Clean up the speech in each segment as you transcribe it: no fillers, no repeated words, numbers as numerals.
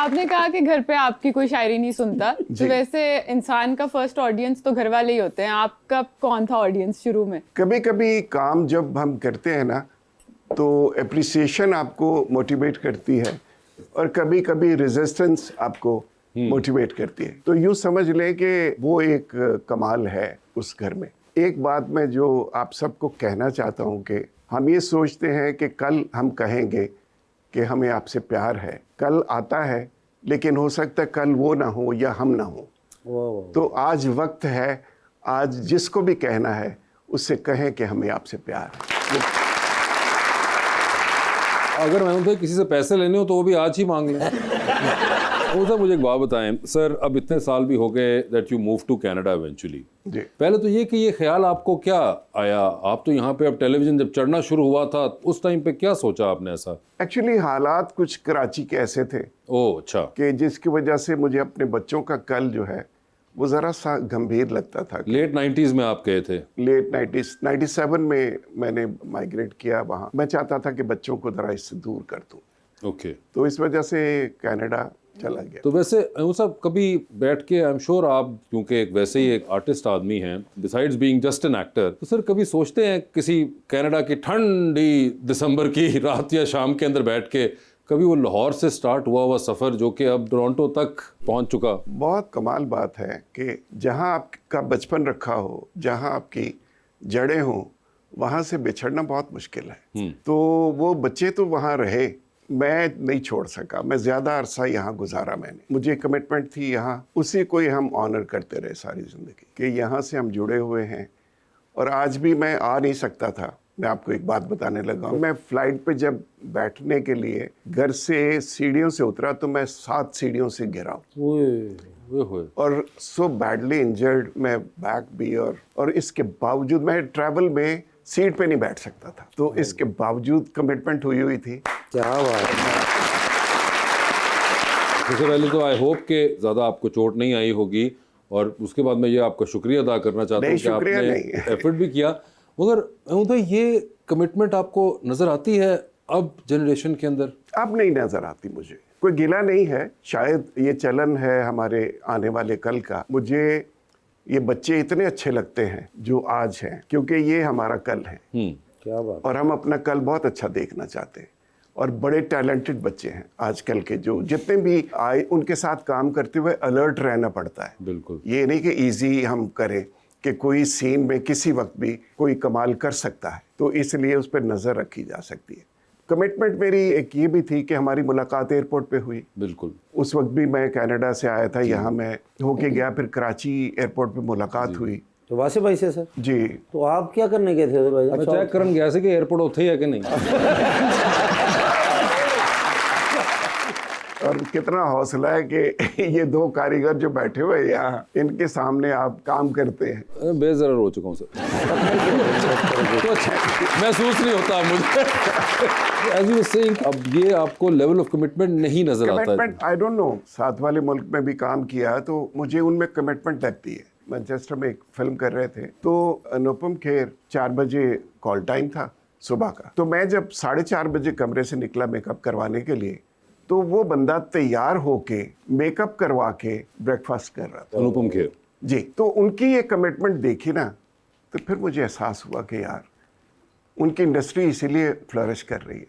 आपने कहा कि घर पे आपकी कोई शायरी नहीं सुनता, तो वैसे इंसान का फर्स्ट ऑडियंस तो घर वाले ही होते हैं, आपका कौन था ऑडियंस शुरू में? कभी कभी काम जब हम करते हैं ना तो एप्रिसिएशन आपको मोटिवेट करती है और कभी कभी रेजिस्टेंस आपको मोटिवेट करती है। तो यूँ समझ लें कि वो एक कमाल है उस घर में। एक बात मैं जो आप सबको कहना चाहता हूँ कि हम ये सोचते हैं कि कल हम कहेंगे कि हमें आपसे प्यार है, कल आता है लेकिन हो सकता है कल वो ना हो या हम ना हो। तो आज वक्त है, आज जिसको भी कहना है उससे कहें कि हमें आपसे प्यार है। अगर मैं किसी से पैसे लेने हो तो वो भी आज ही मांग लें। वो सर मुझे एक बात बताएं सर, अब इतने साल भी हो गए that you move to Canada eventually, पहले तो ये कि ये ख्याल आपको क्या आया, आप तो यहाँ पे अब टेलीविजन जब चढ़ना शुरू हुआ था उस टाइम पे क्या सोचा आपने ऐसा? एक्चुअली हालात कुछ कराची के ऐसे थे ओह अच्छा, कि जिसकी वजह से मुझे अपने बच्चों का कल जो है वो ज़रा सा गंभीर लगता था। लेट 90s में आप गए थे? लेट 90s 97 में मैंने माइग्रेट किया वहाँ। मैं चाहता था कि बच्चों को ज़रा इससे दूर कर दूँ। ओके। तो इस वजह से कनाडा चला गया। तो वैसे वो सब कभी बैठ के आई एम श्योर आप क्योंकि एक वैसे ही एक आर्टिस्ट आदमी हैं besides being just an actor, तो सर कभी सोचते हैं किसी कनाडा की ठंडी दिसंबर की रात या शाम के अंदर बैठ के कभी वो लाहौर से स्टार्ट हुआ सफ़र जो कि अब टोरंटो तक पहुंच चुका? बहुत कमाल बात है कि जहां आपका बचपन रखा हो, जहां आपकी जड़ें हों, वहां से बिछड़ना बहुत मुश्किल है। तो वो बच्चे तो वहां रहे, मैं नहीं छोड़ सका। मैं ज़्यादा अरसा यहाँ गुजारा मैंने, मुझे कमिटमेंट थी यहाँ, उसी को ही हम ऑनर करते रहे सारी ज़िंदगी कि यहाँ से हम जुड़े हुए हैं। और आज भी मैं आ नहीं सकता था। मैं आपको एक बात बताने लगा, मैं फ्लाइट पे जब बैठने के लिए घर से सीढ़ियों से उतरा तो मैं 7 सीढ़ियों से गिरा और सो बैडली इंजर्ड, मैं बैक भी और इसके बावजूद मैं ट्रैवल में सीट पे नहीं बैठ सकता था। तो इसके बावजूद कमिटमेंट हुई थी। क्या बात है। सबसे पहले तो आई होप कि ज़्यादा आपको चोट नहीं आई होगी और उसके बाद मैं ये आपका शुक्रिया अदा करना चाहता हूँ कि आपने एफर्ट भी किया। मगर ये कमिटमेंट आपको नज़र आती है अब जनरेशन के अंदर? अब नहीं नज़र आती मुझे। कोई गिला नहीं है, शायद ये चलन है हमारे आने वाले कल का। मुझे ये बच्चे इतने अच्छे लगते हैं जो आज हैं क्योंकि ये हमारा कल है। क्या बात। और हम अपना कल बहुत अच्छा देखना चाहते हैं और बड़े टैलेंटेड बच्चे हैं आजकल के, जो जितने भी आए उनके साथ काम करते हुए अलर्ट रहना पड़ता है। बिल्कुल, ये नहीं कि इजी हम करें कि कोई सीन में किसी वक्त भी कोई कमाल कर सकता है, तो इसलिए उस पर नज़र रखी जा सकती है। कमिटमेंट मेरी एक ये भी थी कि हमारी मुलाकात एयरपोर्ट पे हुई। बिल्कुल, उस वक्त भी मैं कनाडा से आया था, यहाँ मैं होके गया, फिर कराची एयरपोर्ट पे मुलाकात हुई। तो वासिफ भाई से सर जी। तो आप क्या करने गए थे भाई? मैं चेक करने गया कि एयरपोर्ट उठे है कि नहीं। और कितना हौसला है कि ये 2 कारीगर जो बैठे हुए हैं यहाँ, इनके सामने आप काम करते हैं। बेजर हो चुका हूँ सर। महसूस नहीं होता मुझे। As you were saying, अब ये आपको लेवल ऑफ कमिटमेंट नहीं नजर आता है? कमिटमेंट आई डोंट नो, साथ वाले मुल्क में भी काम किया तो मुझे उनमें कमिटमेंट लगती है। मैनचेस्टर में एक फिल्म कर रहे थे तो अनुपम खेर 4 बजे कॉल टाइम था सुबह का, तो मैं जब 4:30 बजे कमरे से निकला मेकअप करवाने के लिए, तो वो बंदा तैयार होके मेकअप करवा के ब्रेकफास्ट कर रहा था। अनुपम खेर जी। तो उनकी ये कमिटमेंट देखी ना तो फिर मुझे एहसास हुआ कि यार उनकी इंडस्ट्री इसीलिए फ्लरिश कर रही है।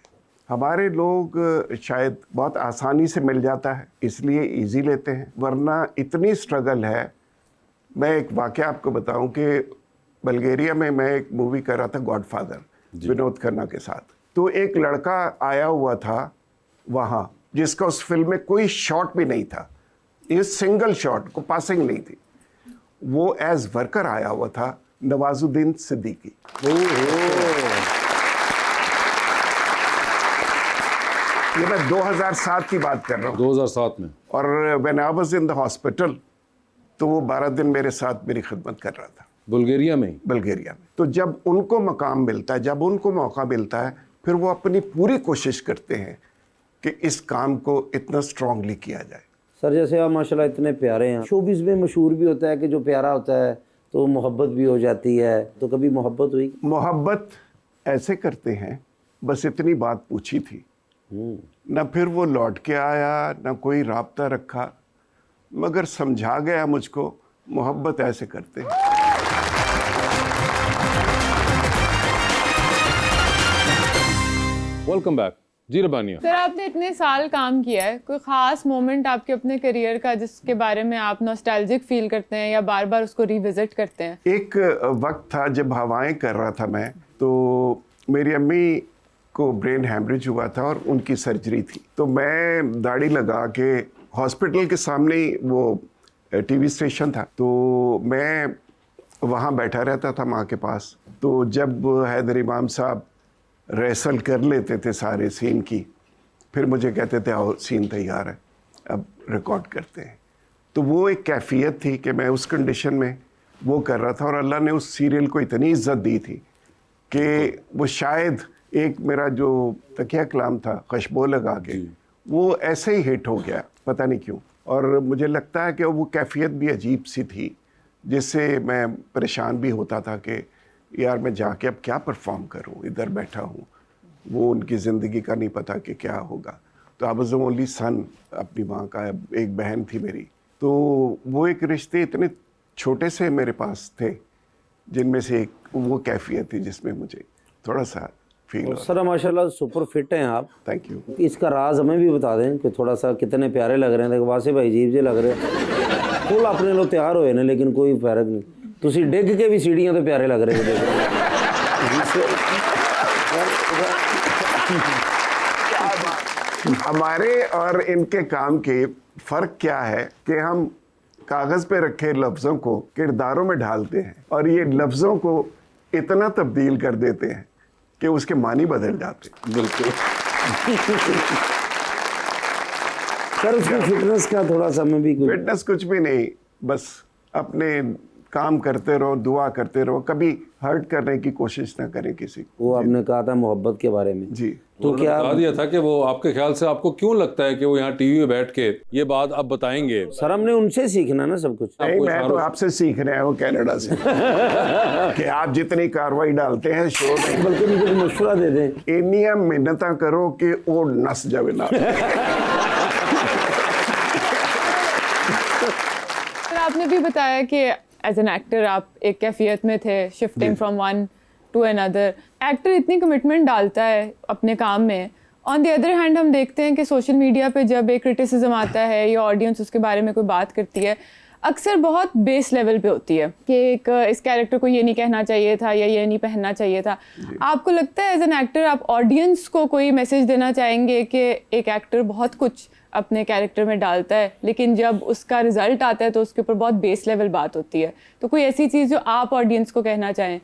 हमारे लोग शायद बहुत आसानी से मिल जाता है इसलिए इजी लेते हैं, वरना इतनी स्ट्रगल है। मैं एक वाक़या आपको बताऊं कि बल्गेरिया में मैं एक मूवी कर रहा था गॉडफादर, विनोद खन्ना के साथ। तो एक लड़का आया हुआ था वहाँ जिसका उस फिल्म में कोई शॉट भी नहीं था, ये सिंगल शॉट को पासिंग नहीं थी। वो एज वर्कर आया हुआ था, नवाजुद्दीन सिद्दीकी। ये मैं 2007 की बात कर रहा हूँ। 2007 में। और when I was in the hospital तो वो 12 दिन मेरे साथ मेरी खिदमत कर रहा था बुल्गारिया में। बुल्गारिया में। तो जब उनको मकाम मिलता है, जब उनको मौका मिलता है, फिर वो अपनी पूरी कोशिश करते हैं कि इस काम को इतना स्ट्रांगली किया जाए। सर जैसे आप माशाल्लाह इतने प्यारे हैं, शोबिज़ में मशहूर भी होता है कि जो प्यारा होता है तो मोहब्बत भी हो जाती है, तो कभी मोहब्बत हुई? मोहब्बत ऐसे करते हैं, बस इतनी बात पूछी थी न फिर वो लौट के आया, न कोई राब्ता रखा, मगर समझा गया मुझको मोहब्बत ऐसे करते हैं। वेलकम बैक जी रबानिया। सर आपने इतने साल काम किया है, कोई खास मोमेंट आपके अपने करियर का जिसके बारे में आप नॉस्टैल्जिक फील करते हैं या बार बार उसको रिविजिट करते हैं? एक वक्त था जब हवाएं कर रहा था मैं, तो मेरी अम्मी को ब्रेन हैमरेज हुआ था और उनकी सर्जरी थी। तो मैं दाढ़ी लगा के हॉस्पिटल के सामने ही वो टीवी स्टेशन था, तो मैं वहाँ बैठा रहता था माँ के पास। तो जब हैदर इमाम साहब रिहर्सल कर लेते थे सारे सीन की, फिर मुझे कहते थे आओ सीन तैयार है, अब रिकॉर्ड करते हैं। तो वो एक कैफियत थी कि मैं उस कंडीशन में वो कर रहा था, और अल्लाह ने उस सीरियल को इतनी इज्जत दी थी कि वो शायद एक मेरा जो तकिया कलाम था खुशबू लगा के, वो ऐसे ही हिट हो गया, पता नहीं क्यों। और मुझे लगता है कि वो कैफियत भी अजीब सी थी, जिससे मैं परेशान भी होता था कि यार मैं जाके अब क्या परफॉर्म करूं, इधर बैठा हूं, वो उनकी ज़िंदगी का नहीं पता कि क्या होगा। तो I was the only son, अपनी माँ का एक बहन थी मेरी। तो वो एक रिश्ते इतने छोटे से मेरे पास थे, जिनमें से एक वो कैफियत थी जिसमें मुझे थोड़ा सा फील। सर माशाल्लाह सुपर फिट हैं आप। Thank you. इसका राज हमें भी बता दें कि थोड़ा सा कितने प्यारे लग रहे हैं। देखो वासे भाई अजीब जे लग रहे हैं, फुल अपने लोग तैयार होए ने, लेकिन कोई फर्क नहीं। तुसी डिग के भी सीढ़ियां तो प्यारे लग रहे हो। हमारे और इनके काम के फ़र्क क्या है कि हम कागज़ पे रखे लफ्ज़ों को किरदारों में ढालते हैं, और ये लफ्ज़ों को इतना तब्दील कर देते हैं कि उसके मानी बदल जाते हैं। बिल्कुल। सर उसकी फिटनेस का थोड़ा सा मैं भी फिटनेस कुछ भी नहीं, बस अपने काम करते रहो, दुआ करते रहो, कभी हर्ट करने की कोशिश ना करें किसी को। वो आपने कहा था मोहब्बत के बारे में जी, तो क्या बता दिया था कि वो आपके ख्याल से आपको क्यों लगता है कि वो यहाँ टीवी में बैठ के ये बात आप बताएंगे? सर हमने उनसे सीखना ना सब कुछ। नहीं, मैं तो आपसे सीख रहा हूँ कनाडा से कि आप जितनी कार्रवाई डालते हैं शो में, बल्कि मुझे मशवरा दे दें। इन्नियां मिन्नतां करो कि वो नस जावे ना। सर आपने भी बताया कि एज एन एक्टर आप एक कैफियत में थे, shifting from one two another. Actor इतनी कमिटमेंट डालता है अपने काम में, ऑन द अदर हैंड हम देखते हैं कि सोशल मीडिया पे जब एक क्रिटिसिज्म आता है या ऑडियंस उसके बारे में कोई बात करती है, अक्सर बहुत बेस लेवल पे होती है कि एक इस कैरेक्टर को ये नहीं कहना चाहिए था या ये नहीं पहनना चाहिए था। आपको लगता है एज एन एक्टर आप ऑडियंस को कोई मैसेज देना चाहेंगे कि एक एक्टर बहुत कुछ अपने कैरेक्टर में डालता है, लेकिन जब उसका रिजल्ट आता है तो उसके ऊपर बहुत बेस लेवल बात होती है, तो कोई ऐसी चीज़ जो आप ऑडियंस को कहना चाहें?